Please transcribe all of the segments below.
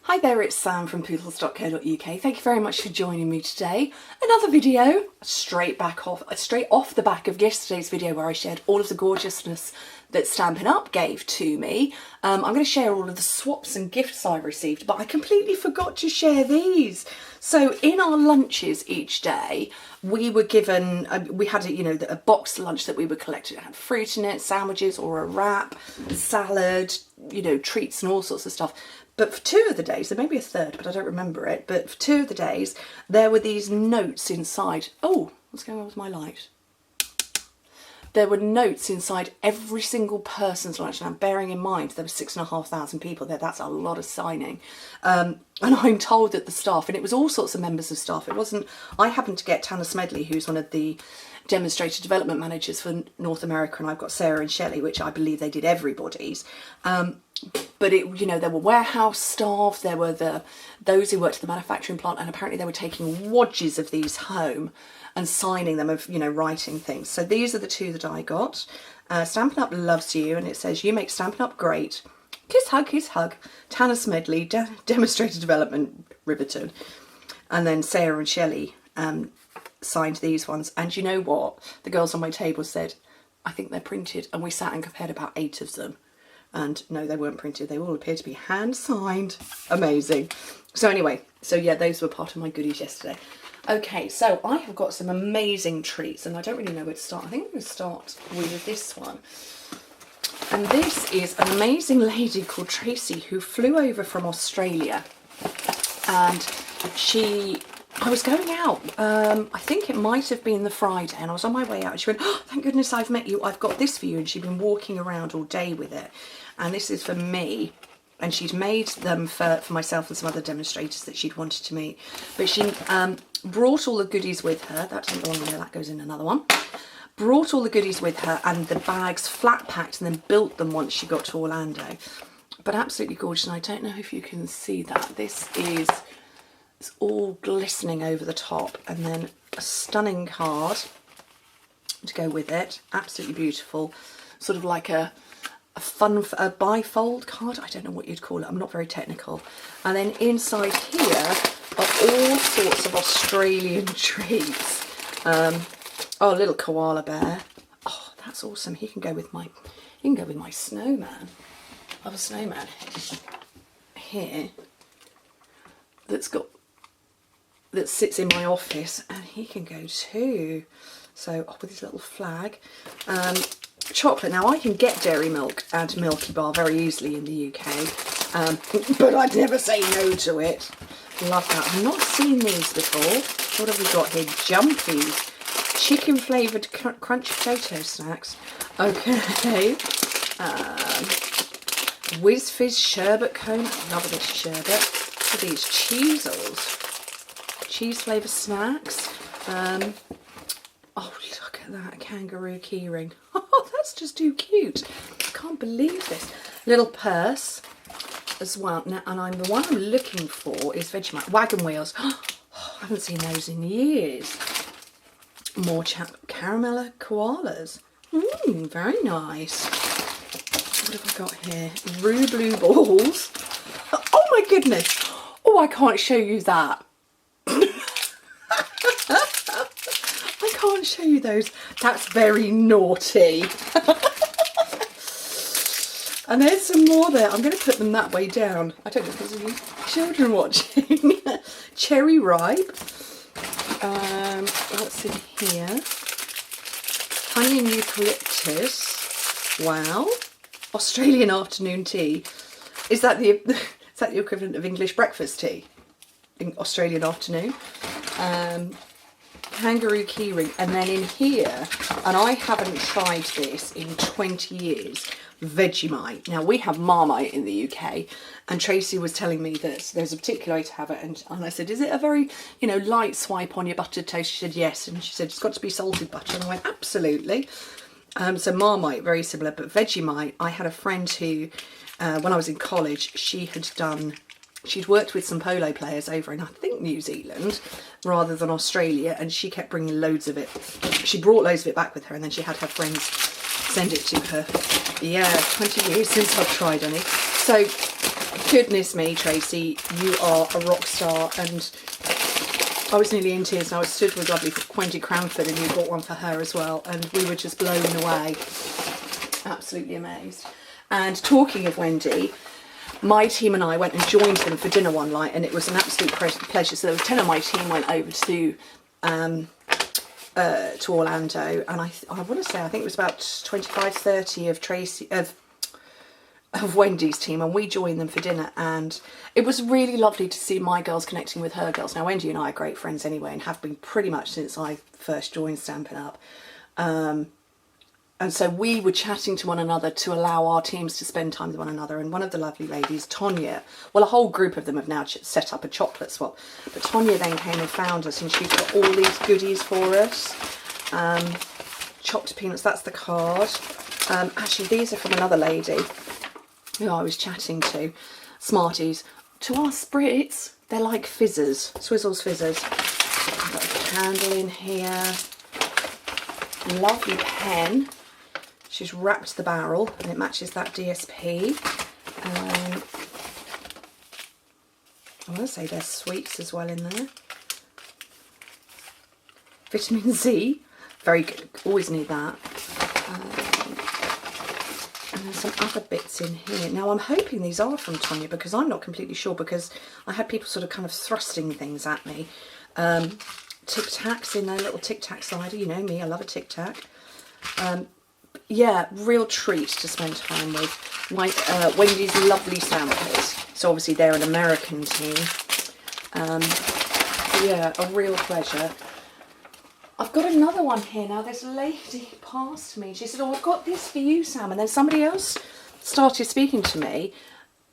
Hi there, it's Sam from poodles.co.uk. Thank you very much for joining me today. Another video straight off the back of yesterday's video where I shared all of the gorgeousness that Stampin' Up gave to me. I'm going to share all of the swaps and gifts I received, but I completely forgot to share these. So in our lunches each day, we were given, we had a box lunch that we were collected. It had fruit in it, sandwiches or a wrap, salad, treats and all sorts of stuff. But for 2 of the days, there may be a third, but I don't remember it. But for 2 of the days, there were these notes inside. Oh, what's going on with my light? There were notes inside every single person's lunch. Now, bearing in mind, there were 6,500 people there. That's a lot of signing. And I'm told that the staff, and it was all sorts of members of staff. It wasn't, I happened to get Tanner Smedley, who's one of the demonstrator development managers for North America, and I've got Sarah and Shelley, which I believe they did everybody's. But there were warehouse staff, there were those who worked at the manufacturing plant, and apparently they were taking wadges of these home and signing them of, writing things. So these are the 2 that I got. Stampin' Up loves you, and it says, you make Stampin' Up great. Kiss, hug. Tanner Smedley, demonstrator development, Riverton. And then Sarah and Shelley signed these ones. And you know what? The girls on my table said, I think they're printed. And we sat and compared about 8 of them. And no, they weren't printed. They all appear to be hand signed. Amazing. So anyway, those were part of my goodies yesterday. Okay, so I have got some amazing treats, and I don't really know where to start. I think I'm going to start with this one. And this is an amazing lady called Tracy who flew over from Australia. And I was going out, I think it might have been the Friday, and I was on my way out, and she went, oh, thank goodness I've met you, I've got this for you. And she'd been walking around all day with it, and this is for me. And she'd made them for myself and some other demonstrators that she'd wanted to meet. But she brought all the goodies with her. That doesn't belong in there, that goes in another one. Brought all the goodies with her, and the bags flat packed, and then built them once she got to Orlando. But absolutely gorgeous, and I don't know if you can see that. This is... it's all glistening over the top, and then a stunning card to go with it. Absolutely beautiful. Sort of like a bifold card. I don't know what you'd call it. I'm not very technical. And then inside here are all sorts of Australian treats. Oh, a little koala bear. Oh, that's awesome. He can go with my snowman. I have a snowman here that sits in my office, and he can go too. So with his little flag. Chocolate. Now I can get Dairy Milk and Milky Bar very easily in the UK, but I'd never say no to it. Love that. I've not seen these before. What have we got here? Jumpies. Chicken flavoured crunch potato snacks. Okay. Whiz Fizz sherbet cone. I love this sherbet. Look at these cheezels. Cheese flavoured snacks. Oh, look at that, a kangaroo keyring. Oh, that's just too cute. I can't believe this. Little purse as well. Now, and the one I'm looking for is Vegemite. Wagon wheels. Oh, I haven't seen those in years. More caramel koalas. Very nice. What have I got here? Rue Blue balls. Oh my goodness. Oh, I can't show you that. I can't show you those. That's very naughty. And there's some more there. I'm going to put them that way down. I don't know if there's any children watching. Cherry ripe. What's in here? Honey and eucalyptus. Wow. Australian afternoon tea. Is that the equivalent of English breakfast tea? In Australian afternoon. Kangaroo keyring, and then in here, and I haven't tried this in 20 years, Vegemite. Now we have Marmite in the UK, and Tracy was telling me that there's a particular way to have it, and I said, is it a very light swipe on your buttered toast? She said yes, and she said it's got to be salted butter, and I went absolutely. So Marmite, very similar, but Vegemite, I had a friend who when I was in college, she'd worked with some polo players over in, I think, New Zealand rather than Australia, and she kept bringing loads of it. She brought loads of it back with her, and then she had her friends send it to her. Yeah, 20 years since I've tried any. So Goodness me, Tracy, you are a rock star, and I was nearly in tears, and I was stood with lovely Wendy Cranford, and you bought one for her as well, and we were just blown away. Absolutely amazed. And talking of Wendy, my team and I went and joined them for dinner one night, and it was an absolute pleasure. So there was 10 of my team went over to Orlando, and I want to say, I think it was about 25, 30 of Tracy, of Wendy's team, and we joined them for dinner, and it was really lovely to see my girls connecting with her girls. Now, Wendy and I are great friends anyway, and have been pretty much since I first joined Stampin' Up. And so we were chatting to one another to allow our teams to spend time with one another. And one of the lovely ladies, Tonya, well, a whole group of them have now set up a chocolate swap. But Tonya then came and found us, and she's got all these goodies for us. Chopped peanuts, that's the card. Actually, these are from another lady who I was chatting to. Smarties. To us Brits, they're like fizzers. Swizzles fizzers. I've got a candle in here. Lovely pen. She's wrapped the barrel, and it matches that DSP. I want to say there's sweets as well in there. Vitamin Z, very good, always need that. And there's some other bits in here. Now I'm hoping these are from Tonya, because I'm not completely sure, because I had people sort of kind of thrusting things at me. Tic Tacs in there, little Tic Tac cider, you know me, I love a Tic Tac. Yeah, real treat to spend time with. Wendy's lovely stampers. So obviously they're an American team. Yeah, a real pleasure. I've got another one here now. There's a lady passed me. She said, "Oh, I've got this for you, Sam." And then somebody else started speaking to me.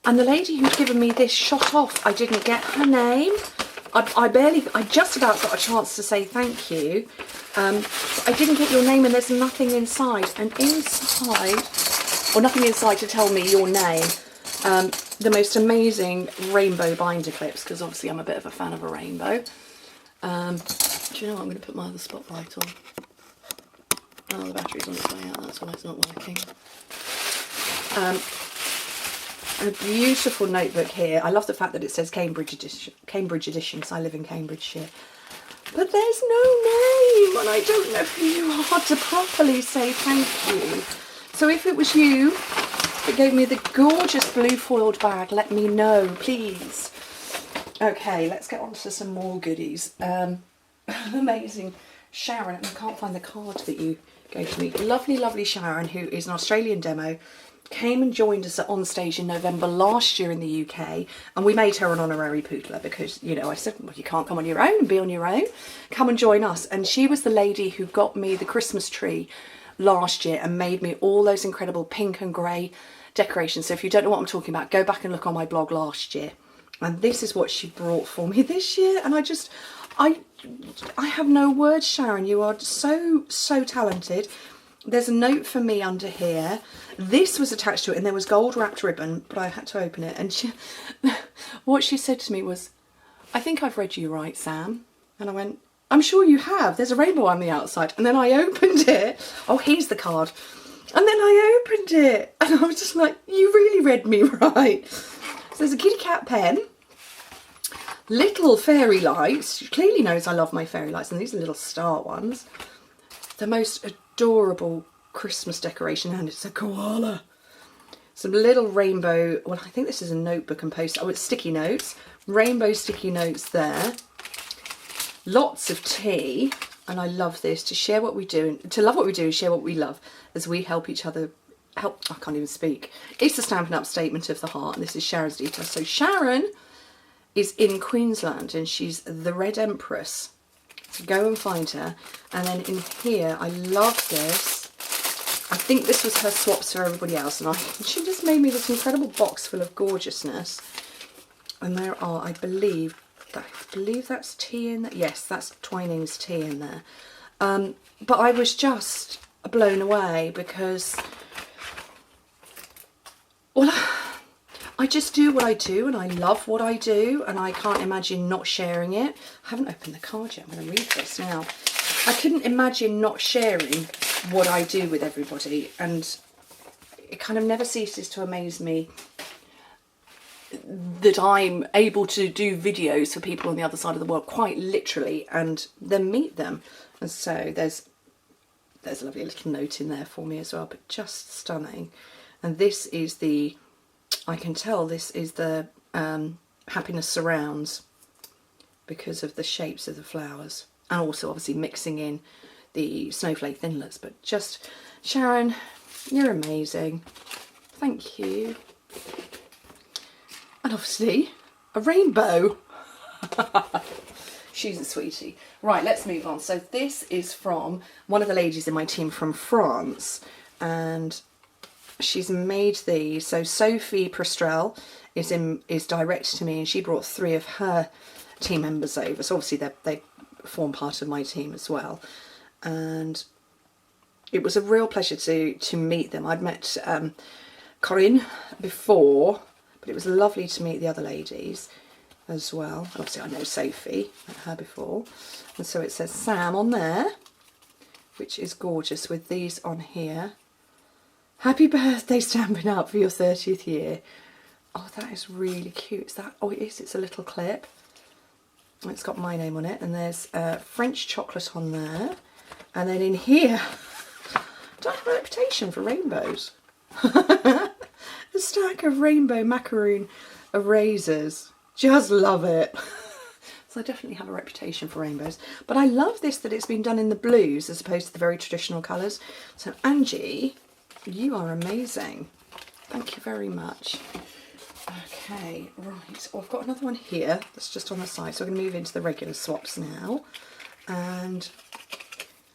And the lady who'd given me this shot off. I didn't get her name. I just about got a chance to say thank you. I didn't get your name, and there's nothing inside. And inside, or nothing inside to tell me your name, the most amazing rainbow binder clips, because obviously I'm a bit of a fan of a rainbow. Do you know what? I'm going to put my other spotlight on. Oh, the battery's on its way out, that's why it's not working. A beautiful notebook here. I love the fact that it says Cambridge edition, because I live in Cambridgeshire. But there's no name, and I don't know who you are to properly say thank you. So if it was you that gave me the gorgeous blue foiled bag, let me know, please. Okay, let's get on to some more goodies. Amazing Sharon, and I can't find the card that you gave to me. Lovely, lovely Sharon, who is an Australian demo, came and joined us at OnStage in November last year in the UK, and we made her an honorary poodler because, you know, I said, well, you can't come on your own and be on your own. Come and join us. And she was the lady who got me the Christmas tree last year and made me all those incredible pink and grey decorations. So if you don't know what I'm talking about, go back and look on my blog last year. And this is what she brought for me this year. And I have no words, Sharon. You are so, so talented. There's a note for me under here. This was attached to it, and there was gold wrapped ribbon, but I had to open it. And what she said to me was, "I think I've read you right, Sam." And I went, "I'm sure you have. There's a rainbow on the outside." And then I opened it. Oh, here's the card. And then I opened it, and I was just like, "You really read me right." So there's a kitty cat pen, little fairy lights. She clearly knows I love my fairy lights, and these are little star ones. The most adorable Christmas decoration, and it's a koala. Some little rainbow, well, I think this is a notebook and post. Oh, it's sticky notes. Rainbow sticky notes there. Lots of tea, and I love this. To share what we do, to love what we do, share what we love, as we help each other. I can't even speak. It's the Stampin' Up statement of the heart, and this is Sharon's details. So Sharon is in Queensland, and she's the Red Empress. So go and find her. And then in here, I love this. I think this was her swaps for everybody else, and she just made me this incredible box full of gorgeousness. And there are, I believe that's tea in there. Yes, that's Twining's tea in there. But I was just blown away because, well, I just do what I do, and I love what I do, and I can't imagine not sharing it. I haven't opened the card yet. I'm going to read this now. I couldn't imagine not sharing what I do with everybody, and it kind of never ceases to amaze me that I'm able to do videos for people on the other side of the world, quite literally, and then meet them. And so there's a lovely little note in there for me as well, but just stunning. And this is the, I can tell this is the Happiness Surrounds, because of the shapes of the flowers, and also obviously mixing in the snowflake thinlets. But just, Sharon, you're amazing. Thank you. And obviously a rainbow. She's a sweetie. Right, let's move on. So this is from one of the ladies in my team from France, and she's made these. So Sophie Prestrel is direct to me, and she brought 3 of her team members over. So obviously they form part of my team as well. And it was a real pleasure to meet them. I'd met Corinne before, but it was lovely to meet the other ladies as well. Obviously I know Sophie, met her before. And so it says Sam on there, which is gorgeous, with these on here. Happy birthday, Stampin' Up for your 30th year. Oh, that is really cute. Is that, oh it is, it's a little clip. It's got my name on it, and there's French chocolate on there. And then in here, don't have a reputation for rainbows. A stack of rainbow macaroon erasers. Just love it. So I definitely have a reputation for rainbows. But I love this, that it's been done in the blues as opposed to the very traditional colours. So Angie, you are amazing. Thank you very much. Okay, right. Oh, I've got another one here that's just on the side. So I'm going to move into the regular swaps now. And,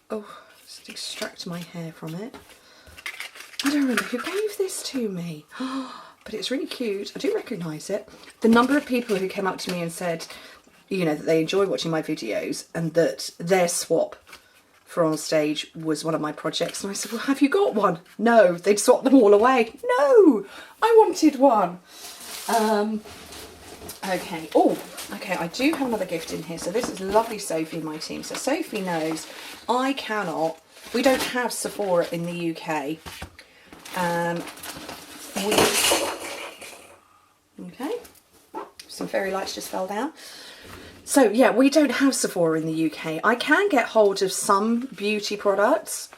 oh, just extract my hair from it. I don't remember who gave this to me, but it's really cute. I do recognise it. The number of people who came up to me and said, you know, that they enjoy watching my videos and that their swap for OnStage was one of my projects. And I said, well, have you got one? No, they'd swapped them all away. No, I wanted one. Okay. Oh, okay, I do have another gift in here. So this is lovely Sophie in my team. So Sophie knows we don't have Sephora in the UK. Okay, some fairy lights just fell down. So yeah, we don't have Sephora in the UK. I can get hold of some beauty products.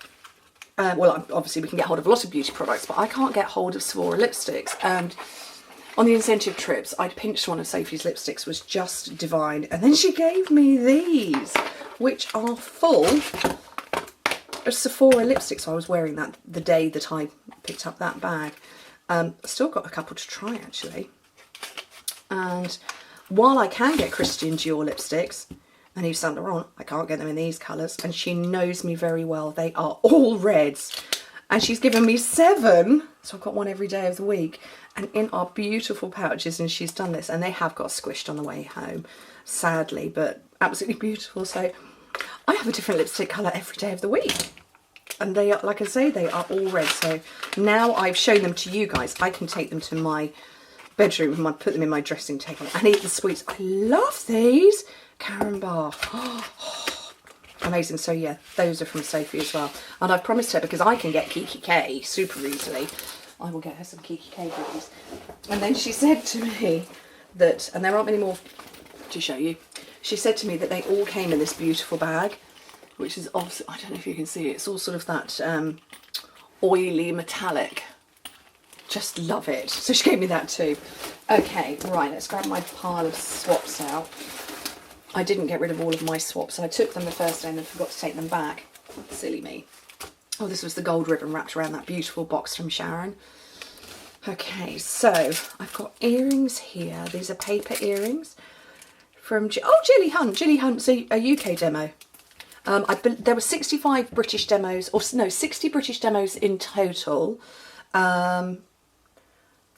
Well, obviously we can get hold of a lot of beauty products, but I can't get hold of Sephora lipsticks. And on the incentive trips, I'd pinched one of Sophie's lipsticks, was just divine. And then she gave me these, which are full of Sephora lipstick. So I was wearing that the day that I picked up that bag. Still got a couple to try actually. And while I can get Christian Dior lipsticks and Yves Saint Laurent, I can't get them in these colours. And she knows me very well. They are all reds. And she's given me 7. So I've got one every day of the week. And in our beautiful pouches, and she's done this. And they have got squished on the way home, sadly, but absolutely beautiful. So I have a different lipstick colour every day of the week. And they are, like I say, they are all red. So now I've shown them to you guys, I can take them to my bedroom and put them in my dressing table and eat the sweets. I love these. Karen Bar. Oh, amazing. So yeah, those are from Sophie as well. And I've promised her, because I can get Kiki K super easily, I will get her some Kiki K goodies. And then she said to me that, and there aren't many more to show you, she said to me that they all came in this beautiful bag, which is also, I don't know if you can see it, it's all sort of that oily metallic. Just love it. So she gave me that too. Okay, right, let's grab my pile of swaps out. I didn't get rid of all of my swaps. I took them the first day and then forgot to take them back. Silly me. Oh, this was the gold ribbon wrapped around that beautiful box from Sharon. Okay, so I've got earrings here. These are paper earrings from Jilly Hunt. Jilly Hunt's a UK demo. There were 65 British demos, or no, 60 British demos in total.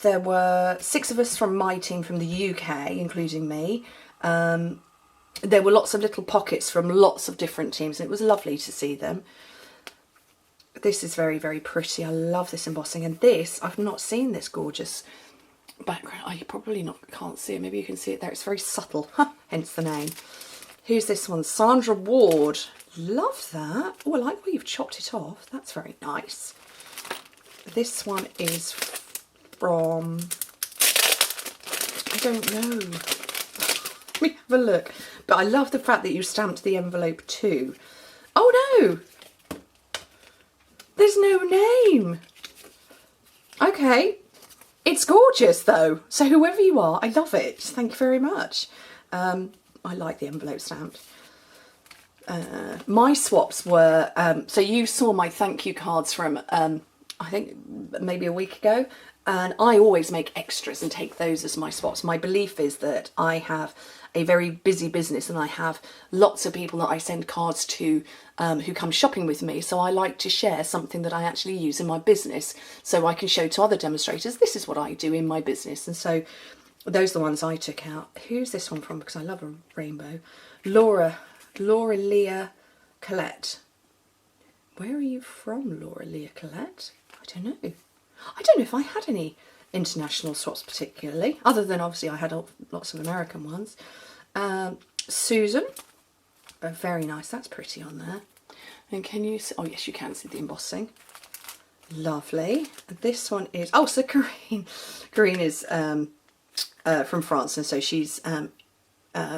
There were 6 of us from my team from the UK, including me. There were lots of little pockets from lots of different teams, and it was lovely to see them. This is very, very pretty. I love this embossing. And this, I've not seen this gorgeous background. Oh, you probably can't see it. Maybe you can see it there. It's very subtle, hence the name. Who's this one? Sandra Ward. Love that. Oh, I like where you've chopped it off. That's very nice. This one is from don't know. Let me have a look. But I love the fact that you stamped the envelope too. Oh no! There's no name. Okay. It's gorgeous though. So whoever you are, I love it. Thank you very much. I like the envelope stamped. My swaps were, so you saw my thank you cards from, I think maybe a week ago. And I always make extras and take those as my swaps. My belief is that I have a very busy business and I have lots of people that I send cards to who come shopping with me. So I like to share something that I actually use in my business so I can show to other demonstrators, this is what I do in my business. And so those are the ones I took out. Who's this one from? Because I love a rainbow. Laura Leah Collette. Where are you from, Laura Leah Collette? I don't know. I don't know if I had any international swaps particularly, other than obviously I had lots of American ones. Susan, very nice, that's pretty on there. And can you see, oh yes you can see the embossing. Lovely. This one is, oh so Corinne is from France, and so she's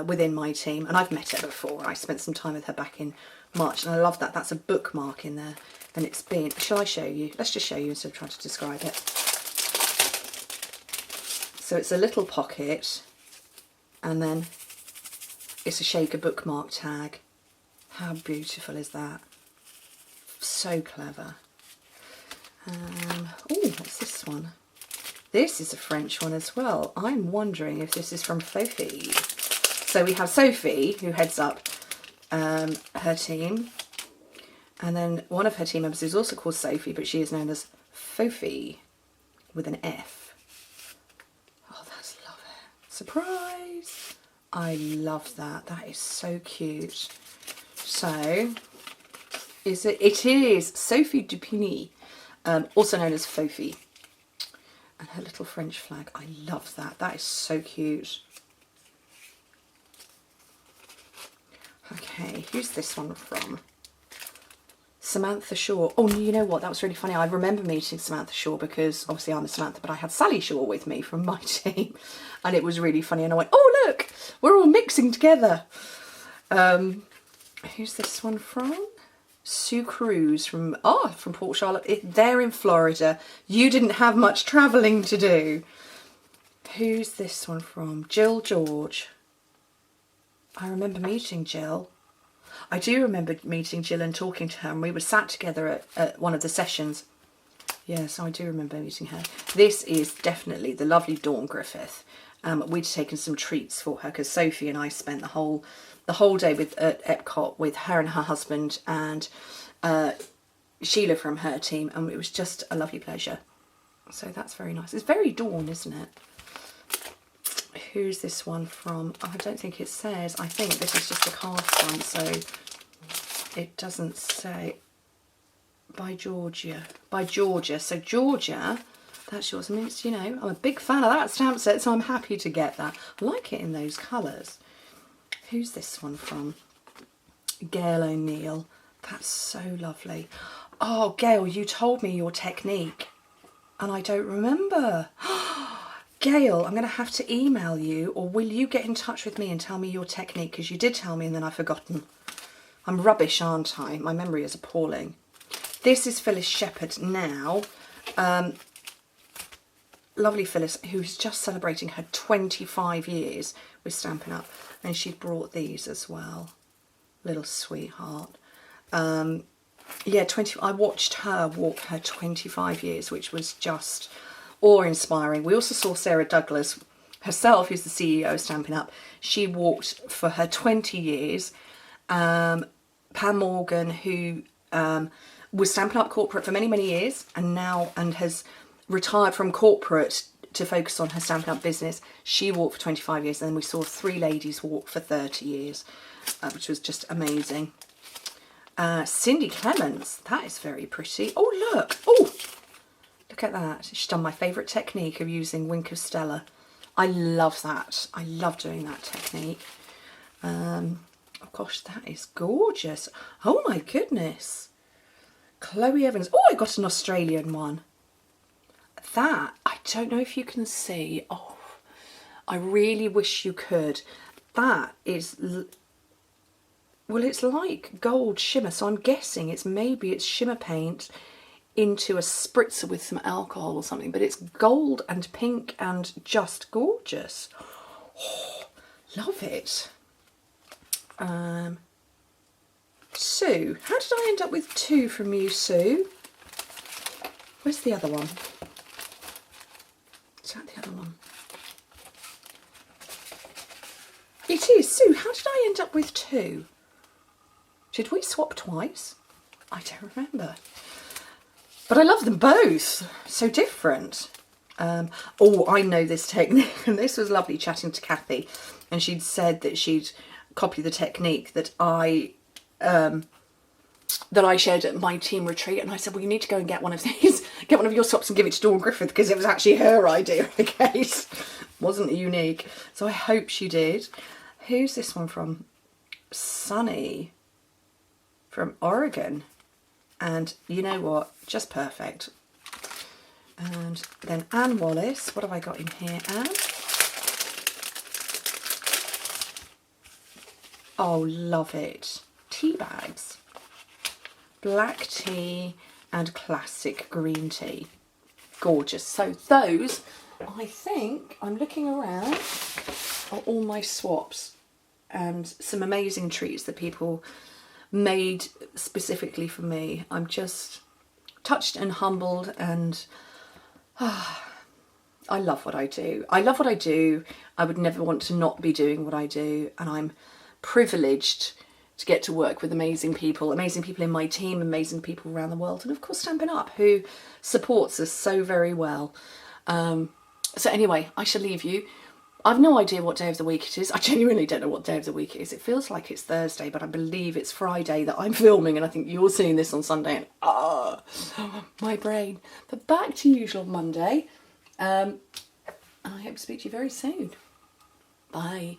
within my team, and I've met her before. I spent some time with her back in March, and I love that. That's a bookmark in there. And it's been, shall I show you? Let's just show you instead of trying to describe it. So it's a little pocket and then it's a shaker bookmark tag. How beautiful is that? So clever. Oh, what's this one? This is a French one as well. I'm wondering if this is from Sophie. So we have Sophie, who heads up her team. And then one of her team members is also called Sophie, but she is known as Fofi with an F. Oh, that's lovely. Surprise! I love that. That is so cute. So, it is Sophie Dupini, also known as Fofi. And her little French flag. I love that. That is so cute. Okay, who's this one from? Samantha Shaw. Oh, you know what? That was really funny. I remember meeting Samantha Shaw because obviously I'm a Samantha, but I had Sally Shaw with me from my team, and it was really funny. And I went, "Oh look, we're all mixing together." Who's this one from? Sue Cruz from Port Charlotte. They're in Florida. You didn't have much travelling to do. Who's this one from? Jill George. I remember meeting Jill. I do remember meeting Jill and talking to her, and we were sat together at one of the sessions. Yes, I do remember meeting her. This is definitely the lovely Dawn Griffith. We'd taken some treats for her because Sophie and I spent the whole day at Epcot with her and her husband and Sheila from her team, and it was just a lovely pleasure. So that's very nice. It's very Dawn, isn't it? Who's this one from? Oh, I don't think it says. I think this is just a card one, so it doesn't say. By Georgia. By Georgia. So Georgia, that's yours. I mean, it's, you know, I'm a big fan of that stamp set, so I'm happy to get that. I like it in those colours. Who's this one from? Gail O'Neill. That's so lovely. Oh, Gail, you told me your technique, and I don't remember. Gail, I'm going to have to email you, or will you get in touch with me and tell me your technique? Because you did tell me and then I've forgotten. I'm rubbish, aren't I? My memory is appalling. This is Phyllis Shepherd now. Lovely Phyllis, who's just celebrating her 25 years with Stampin' Up. And she brought these as well. Little sweetheart. Yeah, I watched her walk her 25 years, which was just awe-inspiring. We also saw Sarah Douglas herself, who's the CEO of Stampin' Up. She walked for her 20 years. Pam Morgan, who was Stampin' Up corporate for many, many years and has retired from corporate to focus on her Stampin' Up business. She walked for 25 years, and then we saw 3 ladies walk for 30 years, which was just amazing. Cindy Clements, that is very pretty. Oh, look. Oh, look at that. She's done my favourite technique of using Wink of Stella. I love that. I love doing that technique. Oh gosh, that is gorgeous. Oh my goodness. Chloe Evans. Oh, I got an Australian one. That, I don't know if you can see. Oh, I really wish you could. That is, well, it's like gold shimmer, so I'm guessing it's shimmer paint into a spritzer with some alcohol or something, but it's gold and pink and just gorgeous. Oh, love it. Sue, how did I end up with 2 from you, Sue? Where's the other one? Is that the other one? It is. Sue, how did I end up with 2? Did we swap twice? I don't remember. But I love them both. So different. Oh, I know this technique. And this was lovely chatting to Kathy. And she'd said that she'd copy the technique that I shared at my team retreat. And I said, well, you need to go and get one of these. Get one of your swaps and give it to Dawn Griffith, because it was actually her idea in the case. Wasn't unique. So I hope she did. Who's this one from? Sunny from Oregon. And you know what? Just perfect. And then Anne Wallace. What have I got in here, Anne? Oh, love it. Tea bags. Black tea and classic green tea. Gorgeous. So those, I think, I'm looking around, are all my swaps and some amazing treats that people made specifically for me. I'm just touched and humbled, and I love what I do. I love what I do. I would never want to not be doing what I do, and I'm privileged to get to work with amazing people in my team, amazing people around the world, and of course Stampin' Up, who supports us so very well. So anyway, I shall leave you. I've no idea what day of the week it is. I genuinely don't know what day of the week it is. It feels like it's Thursday, but I believe it's Friday that I'm filming, and I think you're seeing this on Sunday, and my brain. But back to usual Monday. I hope to speak to you very soon. Bye.